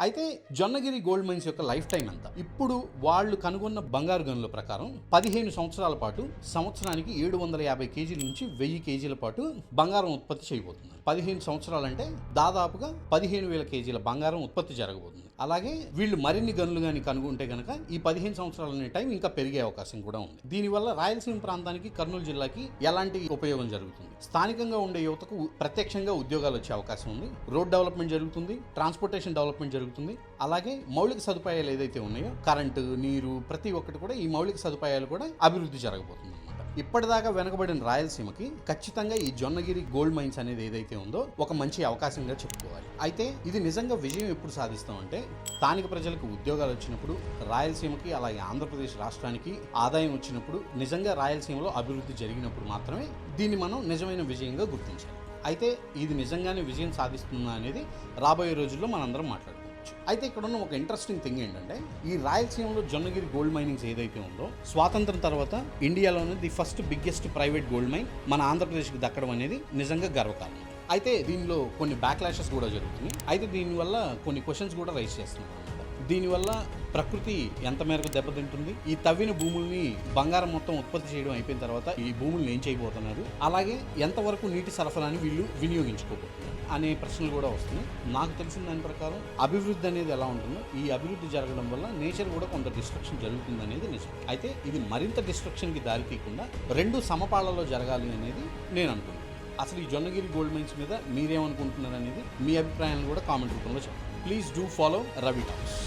అయితే Jonnagiri gold mines యొక్క life time ఎంత? ఇప్పుడు వాళ్ళు కనుగొన్న బంగారు గనుల ప్రకారం 15 సంవత్సరాల పాటు సంవత్సరానికి 750 కేజీల నుంచి 1000 కేజీల పాటు బంగారం ఉత్పత్తి చేయబోతున్నారు. 15 సంవత్సరాలంటే దాదాపుగా 15,000 కేజీల బంగారం ఉత్పత్తి జరగబోతుంది. అలాగే వీళ్ళు మరిన్ని గనులు కానీ కనుగొంటే కనుక ఈ 15 సంవత్సరాల టైం ఇంకా పెరిగే అవకాశం కూడా ఉంది. దీనివల్ల రాయలసీమ ప్రాంతానికి, కర్నూలు జిల్లాకి ఎలాంటి ఉపయోగం జరుగుతుంది? స్థానికంగా ఉండే యువతకు ప్రత్యక్షంగా ఉద్యోగాలు వచ్చే అవకాశం ఉంది. రోడ్ డెవలప్మెంట్ జరుగుతుంది, ట్రాన్స్పోర్టేషన్ డెవలప్మెంట్ జరుగుతుంది. అలాగే మౌలిక సదుపాయాలు ఏదైతే ఉన్నాయో కరెంటు, నీరు, ప్రతి ఒక్కటి కూడా ఈ మౌలిక సదుపాయాలు కూడా అభివృద్ధి జరగబోతుంది. ఇప్పటిదాకా వెనకబడిన రాయలసీమకి ఖచ్చితంగా ఈ జొన్నగిరి గోల్డ్ మైన్స్ అనేది ఏదైతే ఉందో ఒక మంచి అవకాశంగా చెప్పుకోవాలి. అయితే ఇది నిజంగా విజయం ఎప్పుడు సాధిస్తామంటే స్థానిక ప్రజలకు ఉద్యోగాలు వచ్చినప్పుడు, రాయలసీమకి అలాగే ఆంధ్రప్రదేశ్ రాష్ట్రానికి ఆదాయం వచ్చినప్పుడు, నిజంగా రాయలసీమలో అభివృద్ధి జరిగినప్పుడు మాత్రమే దీన్ని మనం నిజమైన విజయంగా గుర్తించాలి. అయితే ఇది నిజంగానే విజయం సాధిస్తుందా అనేది రాబోయే రోజుల్లో మనందరం మాట్లాడుకుంటాం. అయితే ఇక్కడ ఉన్న ఒక ఇంట్రెస్టింగ్ థింగ్ ఏంటంటే ఈ రాయలసీమలో జొన్నగిరి గోల్డ్ మైనింగ్స్ ఏదైతే ఉందో స్వాతంత్రం తర్వాత ఇండియాలోనే the first biggest private gold mine మన ఆంధ్రప్రదేశ్కి దక్కడం అనేది నిజంగా గర్వకారణం. అయితే దీనిలో కొన్ని బ్యాక్లాషెస్ కూడా జరుగుతున్నాయి. అయితే దీనివల్ల కొన్ని క్వశ్చన్స్ కూడా రైజ్ చేస్తున్నారు. దీనివల్ల ప్రకృతి ఎంత మేరకు దెబ్బతింటుంది, ఈ తవ్విన భూముల్ని బంగారం మొత్తం ఉత్పత్తి చేయడం అయిపోయిన తర్వాత ఈ భూముల్ని ఏం చేయబోతున్నారు, అలాగే ఎంతవరకు నీటి సరఫరాని వీళ్ళు వినియోగించుకోబోతున్నారు అనే ప్రశ్నలు కూడా వస్తున్నాయి. నాకు తెలిసిన దాని ప్రకారం అభివృద్ధి అనేది ఎలా ఉంటుందో ఈ అభివృద్ధి జరగడం వల్ల నేచర్ కూడా కొంత డిస్ట్రక్షన్ జరుగుతుంది అనేది నిజం. అయితే ఇది మరింత డిస్ట్రక్షన్కి దారి తీయకుండా రెండు సమపాళ్లలో జరగాలి అనేది నేను అనుకుంటున్నాను. అసలు ఈ జొన్నగిరి గోల్డ్ మైన్స్ మీద మీరేమనుకుంటున్నారు అనేది మీ అభిప్రాయాలను కూడా కామెంట్ రూపంలో చెప్పండి. Please do follow Ravi talks.